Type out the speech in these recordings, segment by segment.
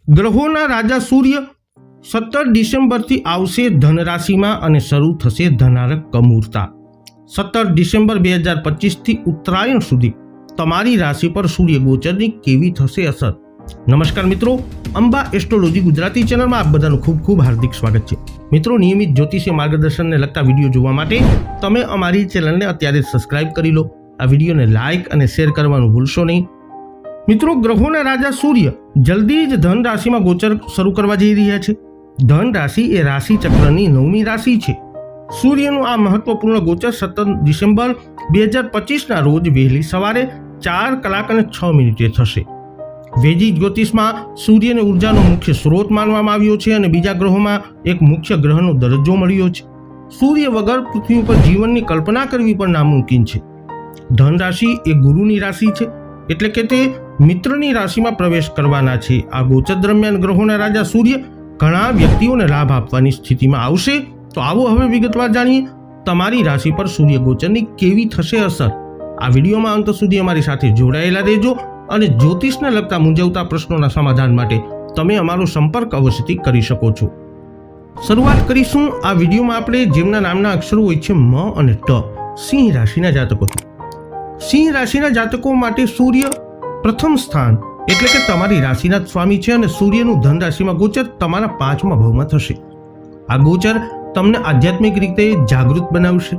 ગ્રહોના રાજા સૂર્ય 17 ડિસેમ્બરથી આવશે ધન રાશિમાં અને શરૂ થશે ધનારક કમૂરતા. 17 ડિસેમ્બર 2025 થી ઉત્તરાયણ સુધી તમારી રાશિ પર સૂર્ય ગોચરની કેવી થશે અસર. નમસ્કાર મિત્રો, અંબા એસ્ટ્રોલોજી ગુજરાતી ચેનલમાં આપ બધાનું ખૂબ ખૂબ હાર્દિક સ્વાગત છે. મિત્રો, નિયમિત જ્યોતિષીય માર્ગદર્શનને લગતા વિડીયો જોવા માટે તમે અમારી ચેનલને અત્યારે સબસ્ક્રાઇબ કરી લો. આ વિડીયોને લાઇક અને શેર કરવાનું ભૂલશો નહીં. મિત્રો, ગ્રહોના રાજા સૂર્ય જલ્દી જ ધન રાશિમાં ગોચર શરૂ કરવા જઈ રહ્યા છે. ધન રાશિ એ રાશિ ચક્રની 9મી રાશિ છે. સૂર્યનું આ મહત્વપૂર્ણ ગોચર 17 ડિસેમ્બર 2025ના રોજ વહેલી સવારે 4 કલાક અને 6 મિનિટે થશે. વૈદિક જ્યોતિષમાં સૂર્યને ઉર્જાનો મુખ્ય સ્ત્રોત માનવામાં આવ્યો છે અને બીજા ગ્રહોમાં એક મુખ્ય ગ્રહનો દરજ્જો મળ્યો છે. સૂર્ય વગર પૃથ્વી પર જીવનની કલ્પના કરવી પણ નામુમકિન છે. ધન રાશિ એ ગુરુની રાશિ છે, એટલે કે તે મિત્રની રાશિમાં પ્રવેશ કરવાના છે. આ ગોચર દરમિયાન ગ્રહોના રાજા સૂર્ય ઘણા વ્યક્તિઓને લાભ આપવાની સ્થિતિમાં આવશે. તો આવો હવે વિગતવાર જાણીએ તમારી રાશિ પર સૂર્ય ગોચરની કેવી થશે અસર. આ વિડીયોમાં અંત સુધી અમારી સાથે જોડાયેલા રહેજો અને જ્યોતિષને લગતા મૂંઝવતા પ્રશ્નોના સમાધાન માટે તમે અમારો સંપર્ક અવશ્યથી કરી શકો છો. શરૂઆત કરીશું આ વિડીયોમાં આપણે જેમના નામના અક્ષરો હોય છે મ અને ટ, સિંહ રાશિના જાતકોથી. સિંહ રાશિના જાતકો માટે સૂર્ય પ્રથમ સ્થાન એટલે કે તમારી રાશિના જ સ્વામી છે અને સૂર્યનું ધન રાશિમાં ગોચર તમારા 5મા ભાવમાં થશે. આ ગોચર તમને આધ્યાત્મિક રીતે જાગૃત બનાવશે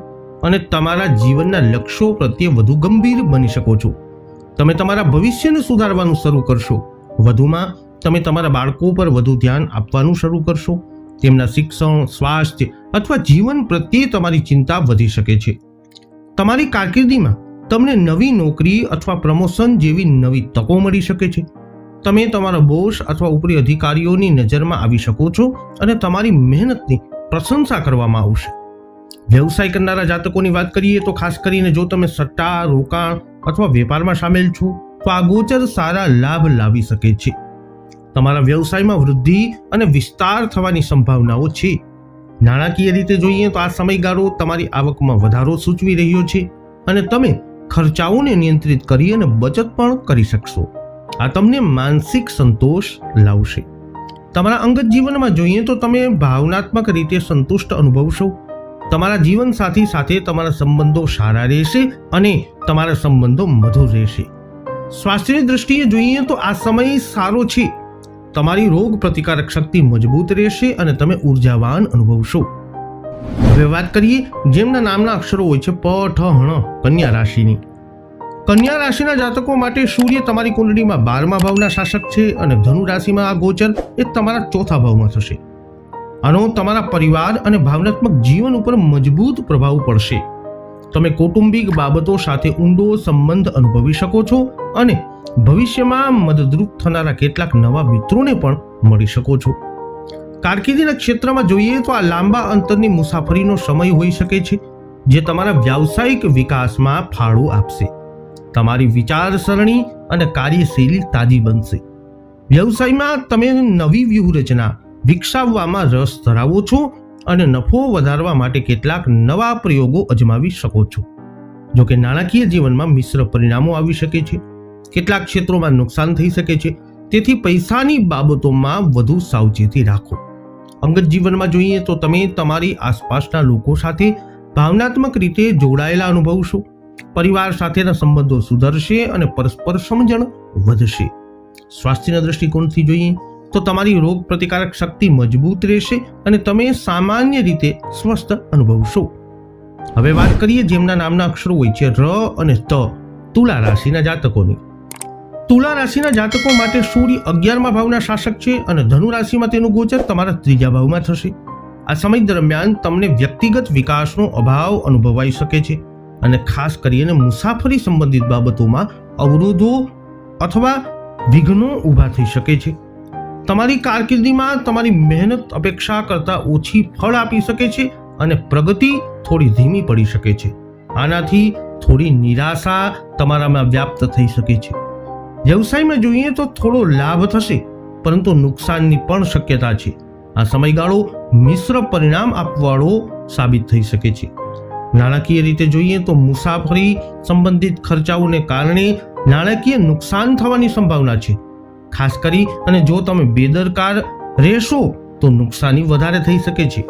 અને તમારા જીવનના લક્ષ્યો પ્રત્યે વધુ ગંભીર બની શકો છો. તમે તમારા ભવિષ્યને સુધારવાનું શરૂ કરશો. વધુમાં તમે તમારા બાળકો પર વધુ ધ્યાન આપવાનું શરૂ કરશો. તેમના શિક્ષણ, સ્વાસ્થ્ય અથવા જીવન પ્રત્યે તમારી ચિંતા વધી શકે છે. તમારી કારકિર્દીમાં તમને નવી નોકરી અથવા પ્રમોશન જેવી નવી તકો મળી શકે છે. તમે તમારા બોસ અથવા ઉપરી અધિકારીઓની નજરમાં આવી શકો છો અને તમારી મહેનતની પ્રશંસા કરવામાં આવશે. વ્યવસાય કરનારા જાતકોની વાત કરીએ તો ખાસ કરીને જો તમે સટ્ટા, રોકાણ અથવા વેપારમાં સામેલ છો તો આ ગોચર સારા લાભ લાવી શકે છે. તમારા વ્યવસાયમાં વૃદ્ધિ અને વિસ્તાર થવાની સંભાવનાઓ છે. નાણાકીય રીતે જોઈએ તો આ સમયગાળો તમારી આવકમાં વધારો સૂચવી રહ્યો છે અને તમે ખર્ચાઓને નિયંત્રિત કરી અને બચત પણ કરી શકશો. આ તમને માનસિક સંતોષ લાવશે. તમારા અંગત જીવનમાં જોઈએ તો તમે ભાવનાત્મક રીતે સંતુષ્ટ અનુભવશો. તમારા જીવનસાથી સાથે તમારા સંબંધો સારા રહેશે અને તમારા સંબંધો મધુર રહેશે. સ્વાસ્થ્યની દ્રષ્ટિએ જોઈએ તો આ સમય સારો છે. તમારી રોગ પ્રતિકારક શક્તિ મજબૂત રહેશે અને તમે ઉર્જાવાન અનુભવશો. હવે વાત કરીએ જેમના નામના અક્ષરો હોય છે પ, ઠ, હણ, કન્યા રાશિની. કન્યા રાશિના જાતકો માટે સૂર્ય તમારી કુંડળીમાં 12મા ભાવના શાસક છે અને ધનુ રાશિમાં આ ગોચર એ તમારા 4થા ભાવમાં થશે. આનો તમારા પરિવાર અને ભાવનાત્મક જીવન ઉપર મજબૂત પ્રભાવ પડશે. તમે કૌટુંબિક બાબતો સાથે ઊંડો સંબંધ અનુભવી શકો છો અને ભવિષ્યમાં મદદરૂપ થનારા કેટલાક નવા મિત્રોને પણ મળી શકો છો. કારકિર્દીના ક્ષેત્રમાં જોઈએ તો આ લાંબા અંતરની મુસાફરીનો સમય હોઈ શકે છે જે તમારા વ્યાવસાયિક વિકાસમાં ફાળો આપશે. તમારી વિચારસરણી અને કાર્યશૈલી તાજી બનશે. વ્યવસાયમાં તમે નવી વ્યૂહરચના વિકસાવવામાં રસ ધરાવો છો અને નફો વધારવા માટે કેટલાક નવા પ્રયોગો અજમાવી શકો છો. જોકે નાણાકીય જીવનમાં મિશ્ર પરિણામો આવી શકે છે. કેટલાક ક્ષેત્રોમાં નુકસાન થઈ શકે છે, તેથી પૈસાની બાબતોમાં વધુ સાવચેતી રાખો. અંગત જીવનમાં જોઈએ તો તમે તમારી આસપાસના લોકો સાથે ભાવનાત્મક રીતે જોડાયેલા અનુભવશો. પરિવાર સાથેના સંબંધો સુધરશે અને પરસ્પર સમજણ વધશે. સ્વાસ્થ્યના દૃષ્ટિકોણથી જોઈએ તો તમારી રોગ પ્રતિકારક શક્તિ મજબૂત રહેશે અને તમે સામાન્ય રીતે સ્વસ્થ અનુભવશો. હવે વાત કરીએ જેમના નામના અક્ષરો હોય છે ર અને ત, તુલા રાશિના જાતકોની. તુલા રાશિના જાતકો માટે સૂર્ય 11મા ભાવના શાસક છે અને ધનુ રાશિમાં તેનું ગોચર તમારા 3જા ભાવમાં થશે. આ સમય દરમિયાન તમને વ્યક્તિગત વિકાસનો અભાવ અનુભવાઈ શકે છે અને ખાસ કરીને મુસાફરી સંબંધિત બાબતોમાં અવરોધો અથવા વિઘ્નો ઊભા થઈ શકે છે. તમારી કારકિર્દીમાં તમારી મહેનત અપેક્ષા કરતાં ઓછી ફળ આપી શકે છે અને પ્રગતિ થોડી ધીમી પડી શકે છે. આનાથી થોડી નિરાશા તમારામાં વ્યાપ્ત થઈ શકે છે. વ્યવસાયમાં જોઈએ તો થોડો લાભ થશે પરંતુ નુકસાનની પણ શક્યતા છે. આ સમયગાળો મિશ્ર પરિણામ આપવાળો સાબિત થઈ શકે છે. નાણાકીય રીતે જોઈએ તો મુસાફરી સંબંધિત ખર્ચાઓને કારણે નાણાકીય નુકસાન થવાની સંભાવના છે. ખાસ કરી અને જો તમે બેદરકાર રહેશો તો નુકસાની વધારે થઈ શકે છે.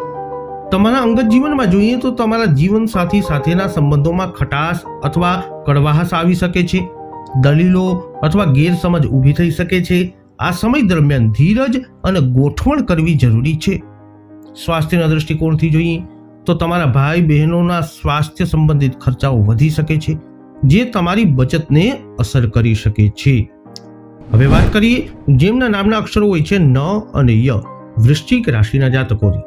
તમારા અંગત જીવનમાં જોઈએ તો તમારા જીવનસાથી સાથેના સંબંધોમાં ખટાશ અથવા કડવાશ આવી શકે છે. દલીલો અથવા ગેરસમજ ઊભી થઈ શકે છે. આ સમય દરમિયાન ધીરજ અને ગોઠવણ કરવી જરૂરી છે. સ્વાસ્થ્યના દૃષ્ટિકોણથી જોઈએ તો તમારા ભાઈ બહેનોના સ્વાસ્થ્ય સંબંધિત ખર્ચાઓ વધી શકે છે, જે તમારી બચતને અસર કરી શકે છે. હવે વાત કરીએ જેમના નામના અક્ષરો હોય છે ન અને ય, વૃશ્ચિક રાશિના જાતકોની.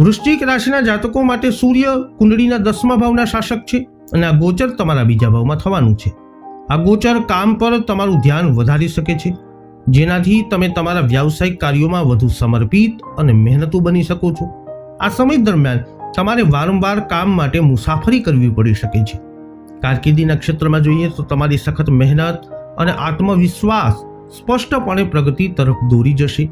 વૃશ્ચિક રાશિના જાતકો માટે સૂર્ય કુંડળીના 10મા ભાવના શાસક છે અને આ ગોચર તમારા બીજા ભાવમાં થવાનું છે. આ ગોચર કામ પર તમારું ધ્યાન વધારી શકે છે, જેનાથી તમે તમારા વ્યાવસાયિક કાર્યોમાં વધુ સમર્પિત અને મહેનતુ બની શકો છો. આ સમય દરમિયાન તમારે વારંવાર કામ માટે મુસાફરી કરવી પડી શકે છે. કારકિર્દીના ક્ષેત્રમાં જોઈએ તો તમારી સખત મહેનત અને આત્મવિશ્વાસ સ્પષ્ટપણે પ્રગતિ તરફ દોરી જશે.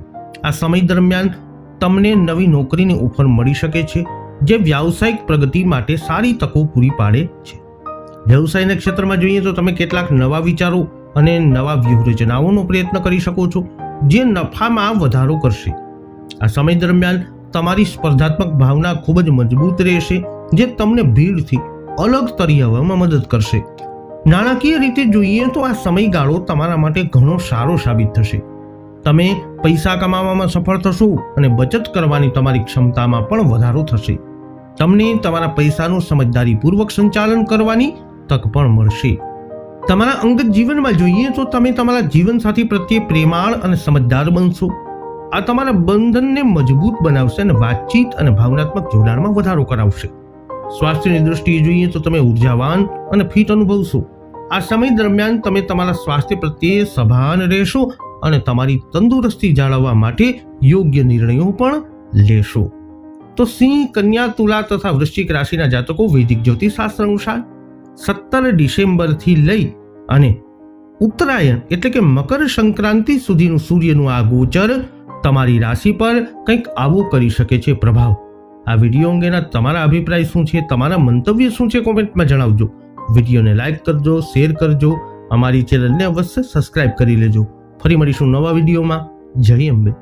આ સમય દરમિયાન તમને નવી નોકરીની ઓફર મળી શકે છે, જે વ્યાવસાયિક પ્રગતિ માટે સારી તકો પૂરી પાડે છે. વ્યવસાયના ક્ષેત્રમાં જોઈએ તો તમે કેટલાક નવા વિચારો અને નવા વ્યૂહરચનાઓનો પ્રયત્ન કરી શકો છો, જે નફામાં વધારો કરશે. આ સમય દરમિયાન તમારી સ્પર્ધાત્મક ભાવના ખૂબ જ મજબૂત રહેશે, જે તમને ભીડથી અલગ તરી આવવામાં મદદ કરશે. નાણાકીય રીતે જોઈએ તો આ સમયગાળો તમારા માટે ઘણો સારો સાબિત થશે. તમે પૈસા કમાવામાં સફળ થશો અને બચત કરવાની તમારી ક્ષમતામાં પણ વધારો થશે. તમને તમારા પૈસાનું સમજદારીપૂર્વક સંચાલન કરવાની તક પણ મળશે. તમારા અંગત જીવનમાં જોઈએ તો તમે તમારા જીવનસાથી પ્રત્યે પ્રેમાળ અને સમજદાર બનશો. આ તમારા બંધનને મજબૂત બનાવશે અને વાતચીત અને ભાવનાત્મક જોડાણમાં વધારો કરાવશે. સ્વાસ્થ્યની દૃષ્ટિએ જોઈએ તો તમે ઉર્જાવાન અને ફિટ અનુભવશો. આ સમય દરમિયાન તમે તમારા સ્વાસ્થ્ય પ્રત્યે સભાન રહેશો અને તમારી તંદુરસ્તી જાળવવા માટે યોગ્ય નિર્ણયો પણ લેશો. તો સિંહ, કન્યા, તુલા તથા વૃશ્ચિક રાશિના જાતકો વૈદિક જ્યોતિષશાસ્ત્ર અનુસાર 17 ડિસેમ્બરથી લઈ અને ઉત્તરાયણ એટલે કે મકર સંક્રાંતિ સુધીનું સૂર્યનું આ ગોચર તમારી રાશિ પર કંઈક આવો કરી શકે છે પ્રભાવ. આ વિડીયો અંગેના તમારા અભિપ્રાય શું છે, તમારા મંતવ્ય શું છે, કોમેન્ટમાં જણાવજો. વિડીયોને લાઈક કરજો, શેર કરજો, અમારી ચેનલને અવશ્ય સબસ્ક્રાઇબ કરી લેજો. ફરી મળીશું નવા વિડીયોમાં. જય અંબે.